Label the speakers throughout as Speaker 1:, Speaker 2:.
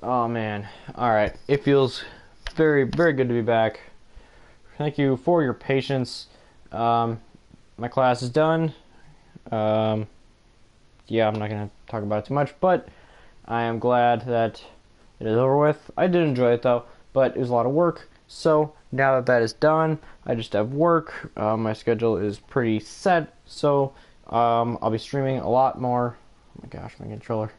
Speaker 1: Oh man. Alright. It feels very, very good to be back. Thank you for your patience. My class is done. Um, yeah, I'm not going to talk about it too much, but I am glad that it is over with. I did enjoy it though, but it was a lot of work. So now that that is done, I just have work. My schedule is pretty set, so I'll be streaming a lot more. Oh my gosh, my controller.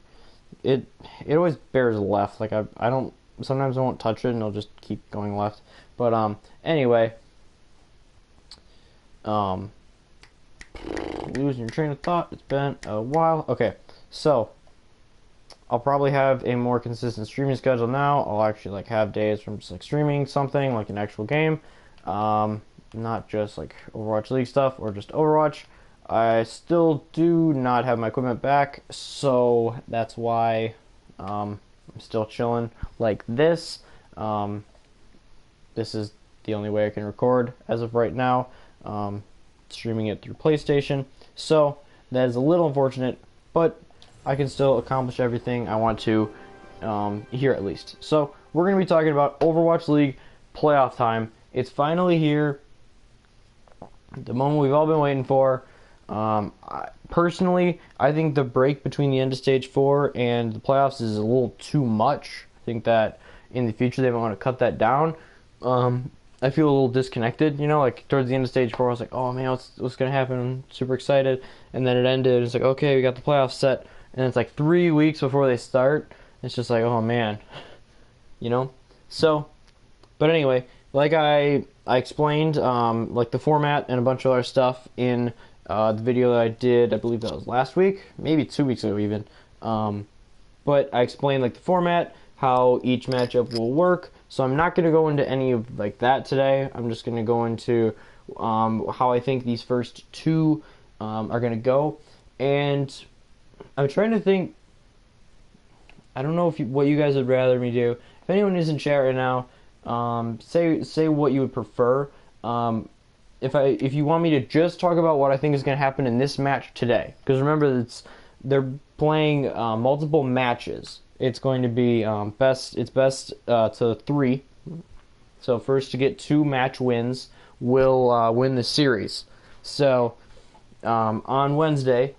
Speaker 1: It it always bears left. Like I don't sometimes I won't touch it and it'll just keep going left. But anyway, um losing your train of thought. It's been a while. Okay, so I'll probably have a more consistent streaming schedule now. I'll actually like have days from just like streaming something like an actual game, not just like Overwatch League stuff or just Overwatch. I still do not have my equipment back, so that's why I'm still chilling like this. This is the only way I can record as of right now, streaming it through PlayStation. So that is a little unfortunate, but I can still accomplish everything I want to here at least. So we're going to be talking about Overwatch League playoff time. It's finally here. The moment we've all been waiting for. Personally, I think the break between the end of Stage 4 and the playoffs is a little too much. I think that in the future they might want to cut that down. I feel a little disconnected, you know, like towards the end of Stage 4 I was like, oh man, what's going to happen? I'm super excited. And then it ended. It's like, okay, we got the playoffs set. And it's like 3 weeks before they start. It's just like, oh man, you know? So, but anyway, like I explained, like the format and a bunch of other stuff in the video that I did, I believe that was last week, maybe 2 weeks ago even. But I explained like the format, how each matchup will work. So I'm not going to go into any of like that today. I'm just going to go into how I think these first two are going to go. And I'm trying to think. I don't know what you guys would rather me do. If anyone is in chat right now, say what you would prefer. If you want me to just talk about what I think is going to happen in this match today, because remember they're playing multiple matches. It's going to be best to 3. So first to get 2 match wins will win the series. So on Wednesday,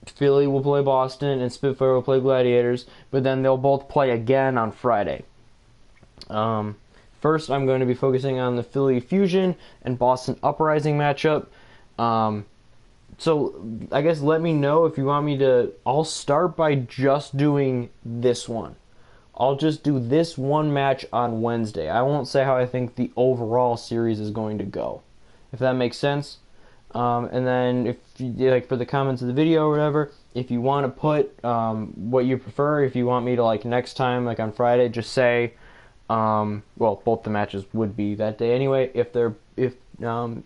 Speaker 1: Philly will play Boston and Spitfire will play Gladiators, but then they'll both play again on Friday. First, I'm going to be focusing on the Philly Fusion and Boston Uprising matchup. So, I guess let me know if you want me to. I'll start by just doing this one. I'll just do this one match on Wednesday. I won't say how I think the overall series is going to go, if that makes sense. And then, if you, like for the comments of the video or whatever, if you want to put what you prefer, if you want me to like next time, like on Friday, just say. Well, both the matches would be that day anyway. If it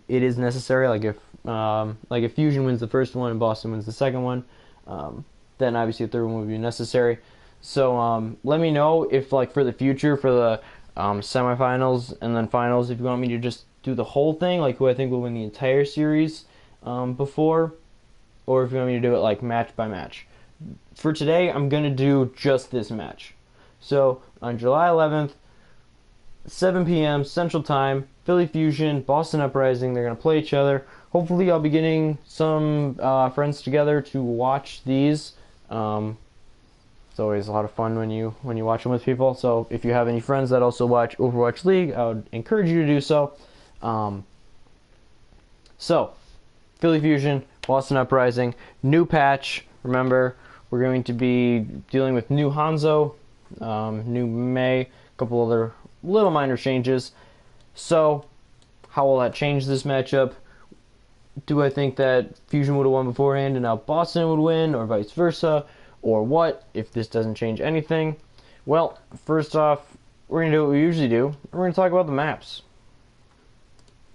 Speaker 1: is necessary, like if Fusion wins the first one and Boston wins the second one, then obviously the third one would be necessary. So let me know if like for the future for the semifinals and then finals, if you want me to just do the whole thing, like who I think will win the entire series before, or if you want me to do it like match by match. For today, I'm gonna do just this match. So on July 11th. 7 p.m. Central Time, Philly Fusion, Boston Uprising, they're going to play each other. Hopefully I'll be getting some friends together to watch these. It's always a lot of fun when you watch them with people. So if you have any friends that also watch Overwatch League, I would encourage you to do so. So, Philly Fusion, Boston Uprising, new patch. Remember, we're going to be dealing with new Hanzo, new Mei, a couple other little minor changes. So, how will that change this matchup? Do I think that Fusion would have won beforehand and now Boston would win, or vice versa? Or what, if this doesn't change anything? Well, first off, we're going to do what we usually do. We're going to talk about the maps.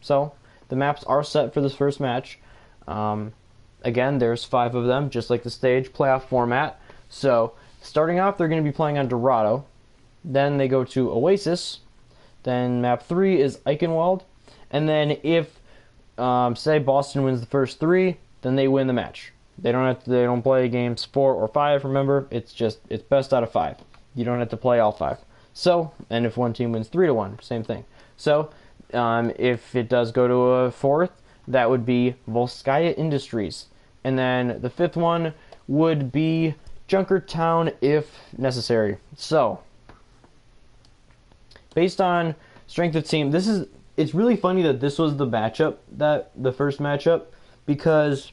Speaker 1: So, the maps are set for this first match. Again, there's 5 of them, just like the stage playoff format. So, starting off, they're going to be playing on Dorado. Then they go to Oasis. Then map 3 is Eichenwald. And then if, say, Boston wins the first 3, then they win the match. They don't play games 4 or 5. Remember, it's best out of 5. You don't have to play all 5. So, and if one team wins 3-1, same thing. So, if it does go to a 4th, that would be Volskaya Industries. And then the 5th one would be Junkertown if necessary. So, based on strength of team, it's really funny that this was the first matchup, because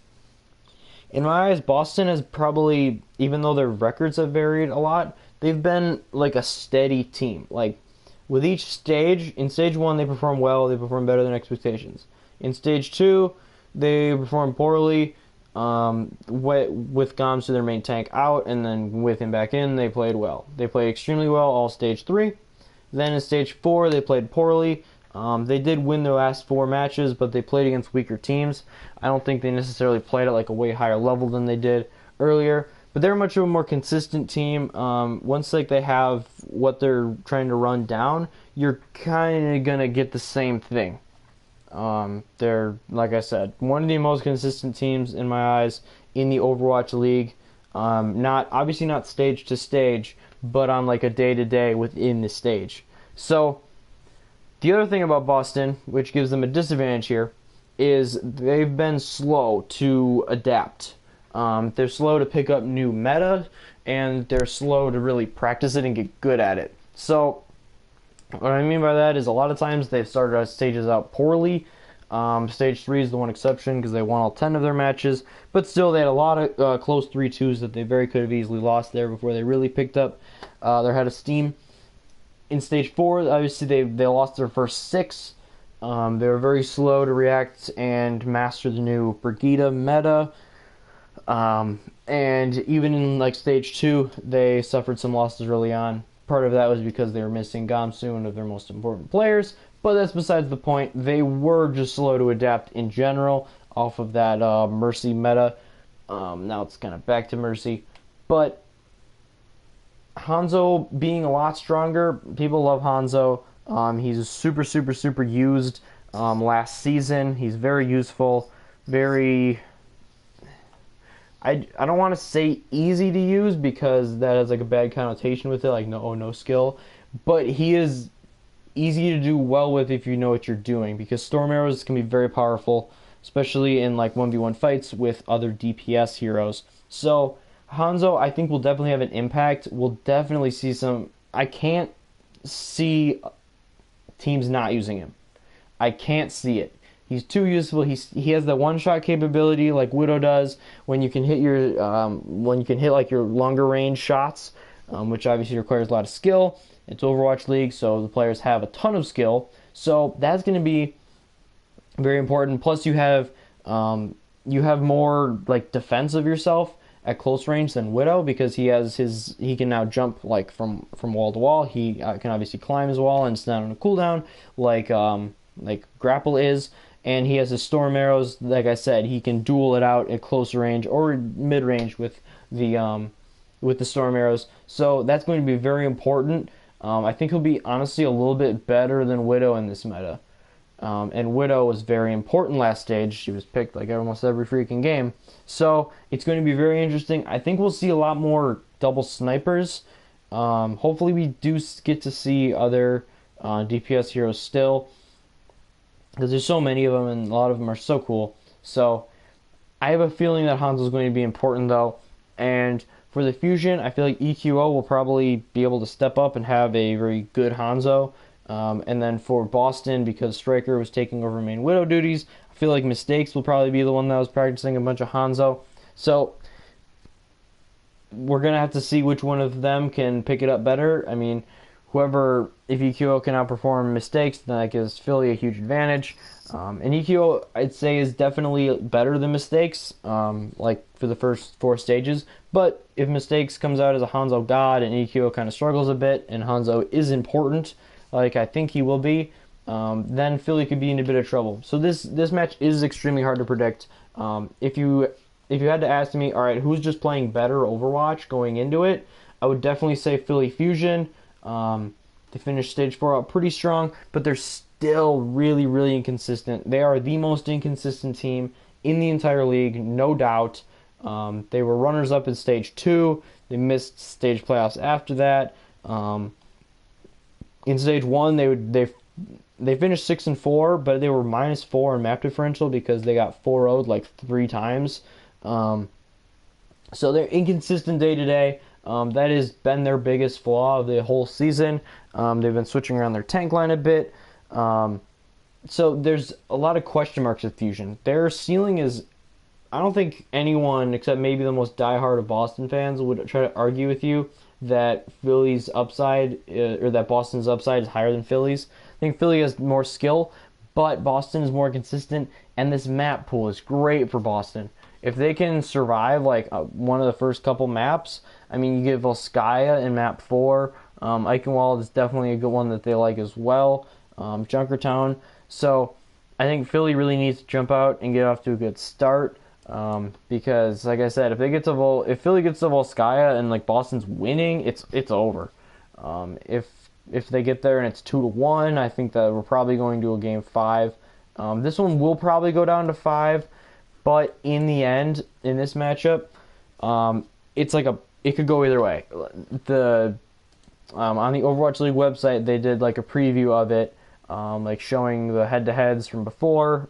Speaker 1: in my eyes, Boston has probably, even though their records have varied a lot, they've been like a steady team. Like, with each stage, in stage 1 they perform well, they perform better than expectations. In stage 2, they perform poorly, with Gamsu, their main tank, out, and then with him back in, they played well. They played extremely well all stage 3. Then in stage 4, they played poorly. They did win their last 4 matches, but they played against weaker teams. I don't think they necessarily played at like a way higher level than they did earlier, but they're much of a more consistent team. Once like they have what they're trying to run down, you're kind of gonna get the same thing. They're, like I said, one of the most consistent teams in my eyes in the Overwatch League. Obviously not stage to stage, but on like a day-to-day within the stage. So the other thing about Boston, which gives them a disadvantage here, is they've been slow to adapt. They're slow to pick up new meta, and they're slow to really practice it and get good at it. So what I mean by that is a lot of times they've started our stages out poorly. Stage 3 is the one exception because they won all 10 of their matches, but still they had a lot of close 3-2s that they very could have easily lost there before they really picked up their head of steam. In stage 4, obviously they lost their first 6. They were very slow to react and master the new Brigida meta. And even in like stage 2, they suffered some losses early on. Part of that was because they were missing Gamsu, one of their most important players, but that's besides the point. They were just slow to adapt in general off of that Mercy meta. Now it's kind of back to Mercy, but Hanzo being a lot stronger, people love Hanzo. He's super, super, super used last season. He's very useful, very... I don't want to say easy to use because that has like a bad connotation with it, like no skill. But he is easy to do well with if you know what you're doing, because storm arrows can be very powerful, especially in like 1v1 fights with other DPS heroes. So Hanzo, I think, will definitely have an impact. We'll definitely see some... I can't see teams not using him. I can't see it. He's too useful. He has the one-shot capability like Widow does when you can hit like your longer range shots, which obviously requires a lot of skill. It's Overwatch League, so the players have a ton of skill. So that's going to be very important. Plus, you have more like defense of yourself at close range than Widow, because he can now jump like from wall to wall. He can obviously climb as well, and it's not on a cooldown like Grapple is. And he has his storm arrows. Like I said, he can duel it out at close range or mid range with the storm arrows. So that's going to be very important. I think he'll be honestly a little bit better than Widow in this meta. And Widow was very important last stage. She was picked like almost every freaking game. So it's going to be very interesting. I think we'll see a lot more double snipers. Hopefully we do get to see other DPS heroes still, because there's so many of them and a lot of them are so cool. So I have a feeling that Hanzo is going to be important though. And for the Fusion, I feel like EQO will probably be able to step up and have a very good Hanzo. And then for Boston, because Striker was taking over main Widow duties, I feel like Mistakes will probably be the one that was practicing a bunch of Hanzo. So we're going to have to see which one of them can pick it up better. I mean, if EQO can outperform Mistakes, then that gives Philly a huge advantage. And EQO, I'd say, is definitely better than Mistakes, like for the first 4 stages. But if Mistakes comes out as a Hanzo god and EQO kind of struggles a bit, and Hanzo is important, like I think he will be, then Philly could be in a bit of trouble. So this match is extremely hard to predict. If you had to ask me, all right, who's just playing better Overwatch going into it, I would definitely say Philly Fusion. They finished stage 4 out pretty strong, but they're still really, really inconsistent. They are the most inconsistent team in the entire league, no doubt. They were runners-up in stage 2. They missed stage playoffs after that. In stage one, they finished 6-4, but they were -4 in map differential because they got 4-0'd like 3 times. So they're inconsistent day to day. That has been their biggest flaw of the whole season. They've been switching around their tank line a bit. So there's a lot of question marks with Fusion. Their ceiling is, I don't think anyone except maybe the most diehard of Boston fans would try to argue with you that Philly's upside or that Boston's upside is higher than Philly's. I think Philly has more skill, but Boston is more consistent, and this map pool is great for Boston. If they can survive like one of the first couple maps, I mean, you get Volskaya in map 4. Eichenwald is definitely a good one that they like as well. Junkertown. So I think Philly really needs to jump out and get off to a good start. Because, like I said, if Philly gets to Volskaya and like Boston's winning, it's over. If they get there and it's 2-1, I think that we're probably going to a game 5. This one will probably go down to 5, but in the end, in this matchup, it could go either way. On the Overwatch League website, they did like a preview of it. Like showing the head-to-heads from before.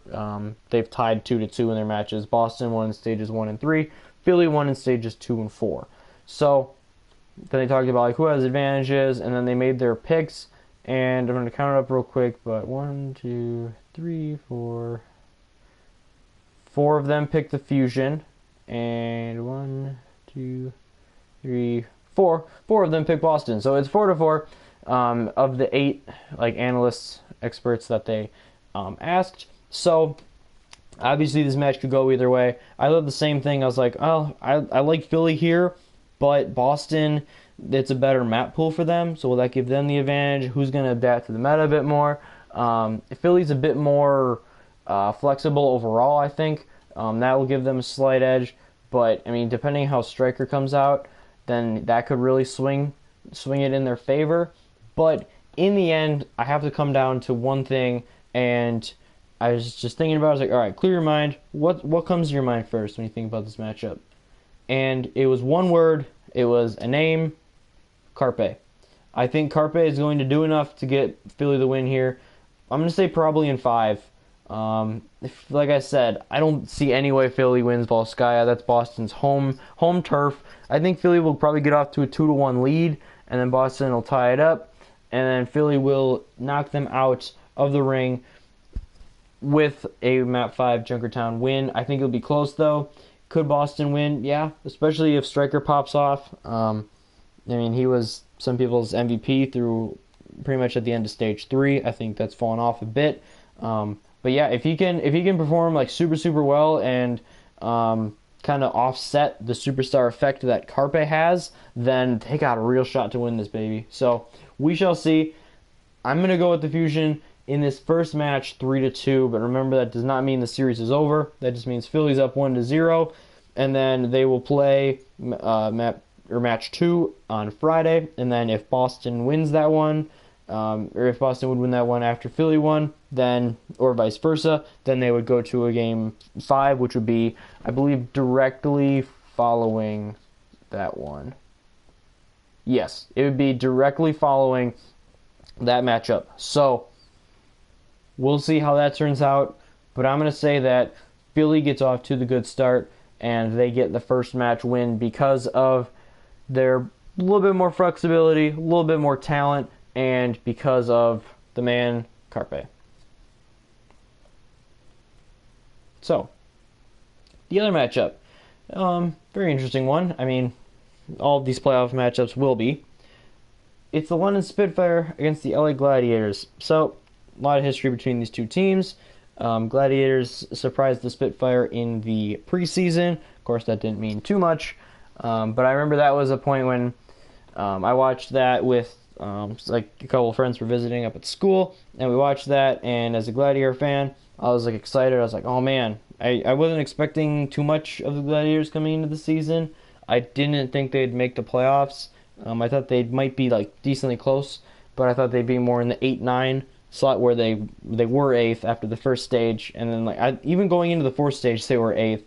Speaker 1: They've tied 2-2 in their matches. Boston won in stages 1 and 3. Philly won in stages 2 and 4. So then they talked about like who has advantages, and then they made their picks. And I'm going to count it up real quick. But 1, 2, 3, 4. 4 of them picked the Fusion, and 1, 2, 3, 4. 4 of them picked Boston. So it's 4-4. Of the 8 like analysts, experts that they asked. So obviously this match could go either way. I thought the same thing. I was like, oh, I like Philly here, but Boston, it's a better map pool for them. So will that give them the advantage? Who's going to adapt to the meta a bit more? Philly's a bit more flexible overall, I think. That will give them a slight edge. But I mean, depending how Striker comes out, then that could really swing it in their favor. But in the end, I have to come down to one thing, and I was just thinking about it. I was like, all right, clear your mind. What comes to your mind first when you think about this matchup? And it was one word. It was a name, Carpe. I think Carpe is going to do enough to get Philly the win here. I'm going to say probably in 5. Like I said, I don't see any way Philly wins Volskaya. That's Boston's home turf. I think Philly will probably get off to a 2-1 lead, and then Boston will tie it up. And then Philly will knock them out of the ring with a map 5 Junkertown win. I think it'll be close though. Could Boston win? Yeah, especially if Striker pops off. I mean, he was some people's MVP through pretty much at the end of stage 3. I think that's fallen off a bit. But yeah, if he can perform like super well and kind of offset the superstar effect that Carpe has, then they got a real shot to win this baby. So we shall see. I'm going to go with the Fusion in this first match 3-2, but remember that does not mean the series is over. That just means Philly's up 1-0, and then they will play match 2 on Friday, and then if Boston wins that one, or if Boston would win that one after Philly won, then, or vice versa, then they would go to a game 5, which would be, I believe, directly following that one. Yes, it would be directly following that matchup. So, we'll see how that turns out, but I'm going to say that Philly gets off to the good start, and they get the first match win because of their little bit more flexibility, a little bit more talent, and because of the man Carpe. So, the other matchup, very interesting one. I mean, all of these playoff matchups will be. It's the London Spitfire against the LA Gladiators. So, a lot of history between these two teams. Gladiators surprised the Spitfire in the preseason. Of course, that didn't mean too much. But I remember that was a point when I watched that with like a couple of friends were visiting up at school, and we watched that, and as a Gladiator fan, I was like excited. I was like, oh man, I wasn't expecting too much of the Gladiators coming into the season. I didn't think they'd make the playoffs. I thought they might be like decently close, but I thought they'd be more in the 8-9 slot where they were 8th after the first stage, and then even going into the 4th stage they were 8th,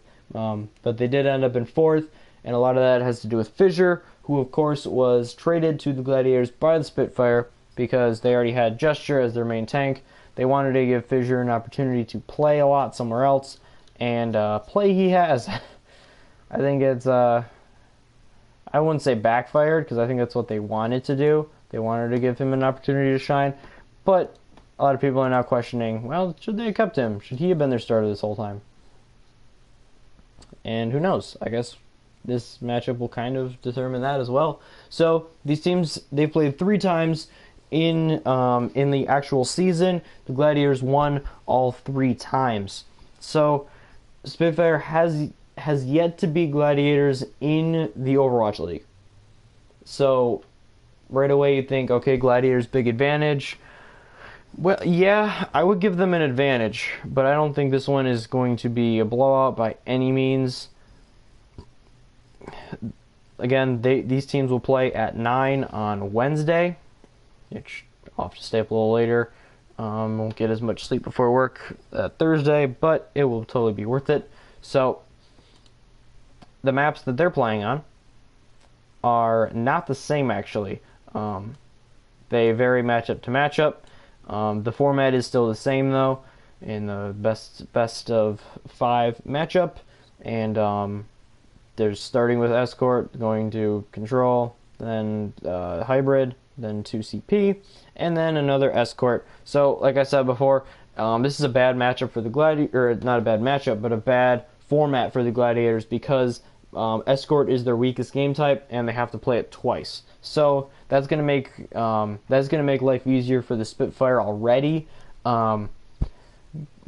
Speaker 1: but they did end up in 4th, and a lot of that has to do with Fissure. who of course was traded to the Gladiators by the Spitfire because they already had Gesture as their main tank. They wanted to give Fissure an opportunity to play a lot somewhere else, and play he has. I think it's, I wouldn't say backfired, because I think that's what they wanted to do. They wanted to give him an opportunity to shine, but a lot of people are now questioning, well, should they have kept him? Should he have been their starter this whole time? And who knows? I guess this matchup will kind of determine that as well. So these teams, they've played 3 times in the actual season. The Gladiators won all 3 times. So Spitfire has yet to beat Gladiators in the Overwatch League. So right away you think, okay, Gladiators big advantage. Well, yeah, I would give them an advantage, but I don't think this one is going to be a blowout by any means. Again, these teams will play at 9 on Wednesday, which I'll have to stay up a little later. Won't get as much sleep before work Thursday, but it will totally be worth it. So the maps that they're playing on are not the same, actually. They vary matchup to matchup. The format is still the same, though, in the best of 5 matchup, and there's starting with Escort, going to Control, then Hybrid, then 2CP, and then another Escort. So, like I said before, this is a bad matchup for the Gladiators, or not a bad matchup, but a bad format for the Gladiators, because Escort is their weakest game type, and they have to play it twice. So that's gonna make life easier for the Spitfire already.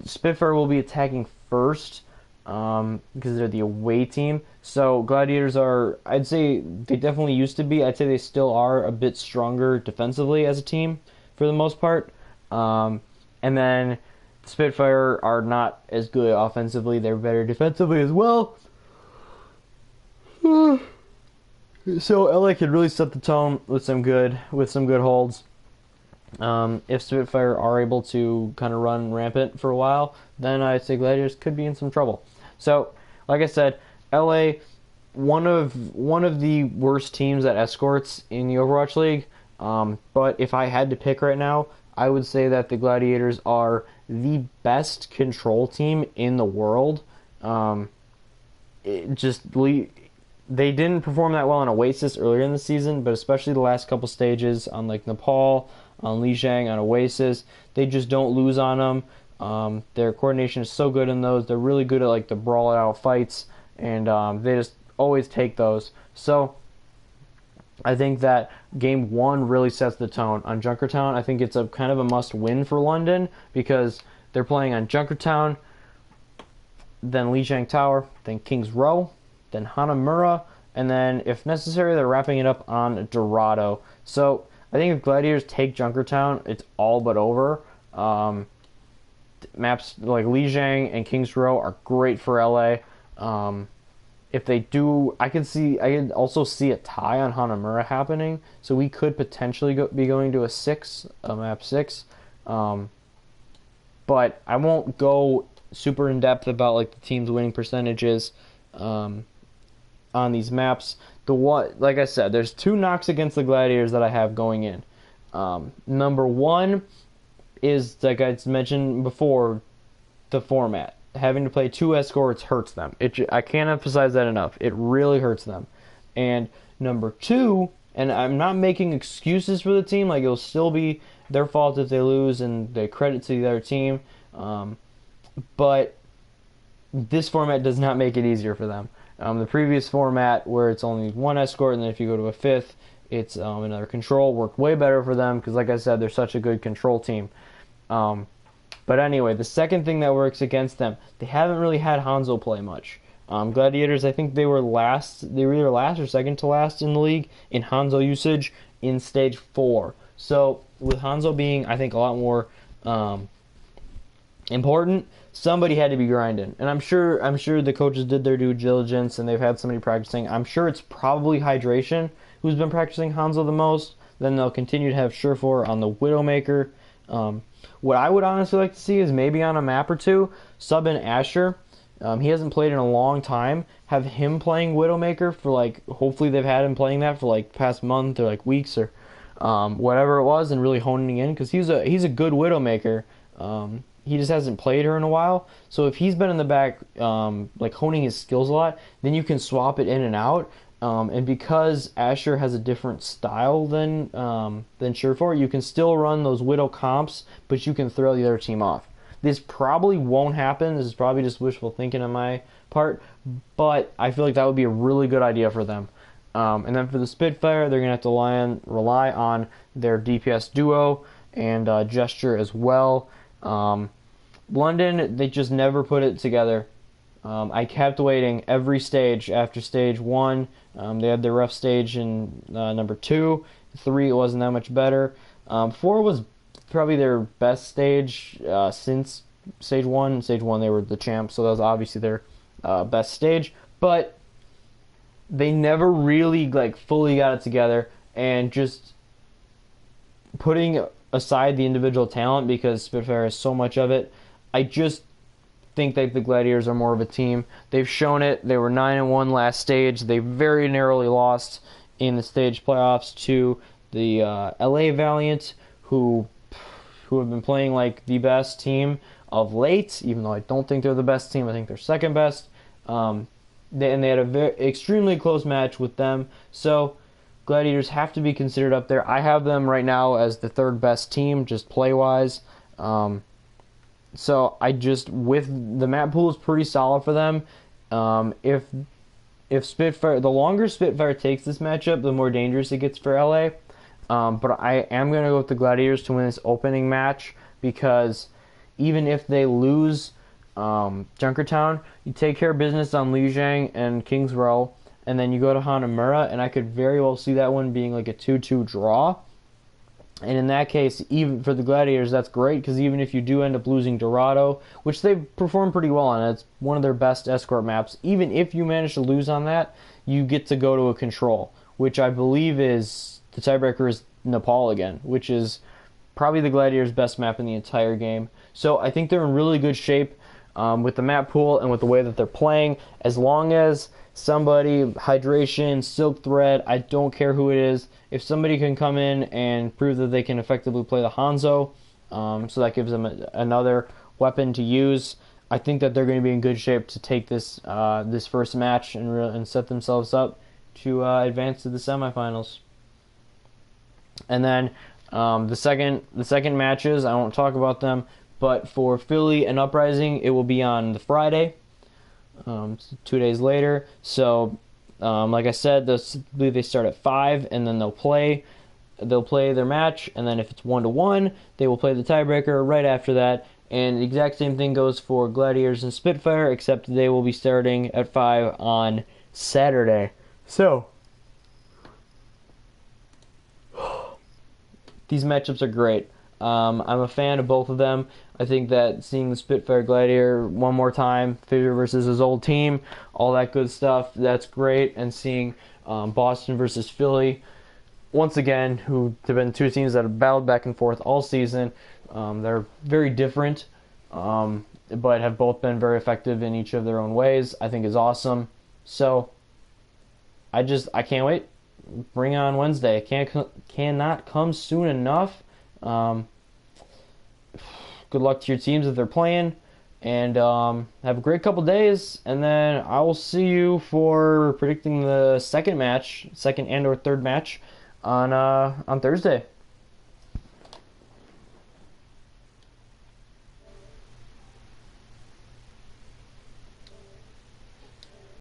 Speaker 1: Spitfire will be attacking first because they're the away team. So Gladiators are, I'd say they definitely used to be. I'd say they still are a bit stronger defensively as a team for the most part. And then Spitfire are not as good offensively. They're better defensively as well. So LA could really set the tone with some good holds. If Spitfire are able to kind of run rampant for a while, then I'd say Gladiators could be in some trouble. So, like I said, LA, one of the worst teams at escorts in the Overwatch League. But if I had to pick right now, I would say that the Gladiators are the best control team in the world. They didn't perform that well on Oasis earlier in the season, but especially the last couple stages on like Nepal, on Lijiang, on Oasis, they just don't lose on them. Their coordination is so good in those. They're really good at like the brawl out fights, and they just always take those. So I think that game 1 really sets the tone on Junkertown. I think it's a kind of a must-win for London because they're playing on Junkertown, then Lijiang Tower, then King's Row, then Hanamura, and then, if necessary, they're wrapping it up on Dorado. So I think if Gladiators take Junkertown, it's all but over. Maps like Lijiang and King's Row are great for LA. If they do, I could also see a tie on Hanamura happening. So we could potentially be going to a map 6. But I won't go super in depth about like the team's winning percentages on these maps. Like I said, there's 2 knocks against the Gladiators that I have going in. Number 1 is, like I mentioned before, the format. Having to play 2 escorts hurts them. I can't emphasize that enough. It really hurts them. And number 2, and I'm not making excuses for the team, like it'll still be their fault if they lose, and they credit to the other team. But this format does not make it easier for them. The previous format, where it's only 1 escort, and then if you go to a 5th, it's another control, worked way better for them because, like I said, they're such a good control team. But anyway, the second thing that works against them, they haven't really had Hanzo play much. Gladiators, I think they were last. They were either last or second to last in the league in Hanzo usage in Stage 4. So with Hanzo being, I think, a lot more important, somebody had to be grinding, and I'm sure the coaches did their due diligence and they've had somebody practicing. I'm sure it's probably Hydration who's been practicing Hanzo the most. Then they'll continue to have Surefour on the Widowmaker. What I would honestly like to see is maybe on a map or 2 sub in Asher, He hasn't played in a long time. Have him playing Widowmaker for like, hopefully they've had him playing that for like past month or like weeks or whatever it was, and really honing in because he's a good Widowmaker. He just hasn't played her in a while. So if he's been in the back, like honing his skills a lot, then you can swap it in and out. And because Asher has a different style than Surefour, you can still run those Widow comps, but you can throw the other team off. This probably won't happen. This is probably just wishful thinking on my part, but I feel like that would be a really good idea for them. And then for the Spitfire, they're going to have to rely on their DPS duo and gesture as well. London, they just never put it together. I kept waiting every stage after stage 1. They had their rough stage in number 2. 3, it wasn't that much better. 4 was probably their best stage since stage 1. Stage 1, they were the champs, so that was obviously their best stage. But they never really like fully got it together, and just putting aside the individual talent because Spitfire has so much of it, I just think that the Gladiators are more of a team. They've shown it. They were 9-1 last stage. They very narrowly lost in the stage playoffs to the LA Valiant, who have been playing like the best team of late, even though I don't think they're the best team. I think they're second best. They had a extremely close match with them. So Gladiators have to be considered up there. I have them right now as the third best team, just play-wise. So with the map pool is pretty solid for them. If Spitfire, the longer Spitfire takes this matchup, the more dangerous it gets for LA. But I am going to go with the Gladiators to win this opening match, because even if they lose Junkertown, you take care of business on Lijiang and Kings Row, and then you go to Hanamura, and I could very well see that one being like a 2-2 draw. And in that case, even for the Gladiators, that's great, because even if you do end up losing Dorado, which they've performed pretty well on, it's one of their best escort maps, even if you manage to lose on that, you get to go to a control, which I believe is, the tiebreaker is Nepal again, which is probably the Gladiators' best map in the entire game. So I think they're in really good shape with the map pool and with the way that they're playing. As long as somebody, Hydration, Silk Thread, I don't care who it is, if somebody can come in and prove that they can effectively play the Hanzo, so that gives them another weapon to use, I think that they're going to be in good shape to take this this first match and set themselves up to advance to the semifinals. And then the second matches, I won't talk about them, but for Philly and Uprising, it will be on the Friday, 2 days later. So, like I said, they start at 5, and then they'll play their match, and then if it's 1-1, they will play the tiebreaker right after that. And the exact same thing goes for Gladiators and Spitfire, except they will be starting at 5 on Saturday. So these matchups are great. I'm a fan of both of them. I think that seeing the Spitfire Gladiator one more time, Fisher versus his old team, all that good stuff, that's great. And seeing Boston versus Philly, once again, who have been two teams that have battled back and forth all season. They're very different, but have both been very effective in each of their own ways, I think is awesome. So I can't wait. Bring on Wednesday. Cannot come soon enough. Good luck to your teams if they're playing, and have a great couple days. And then I will see you for predicting the second and or third match on Thursday.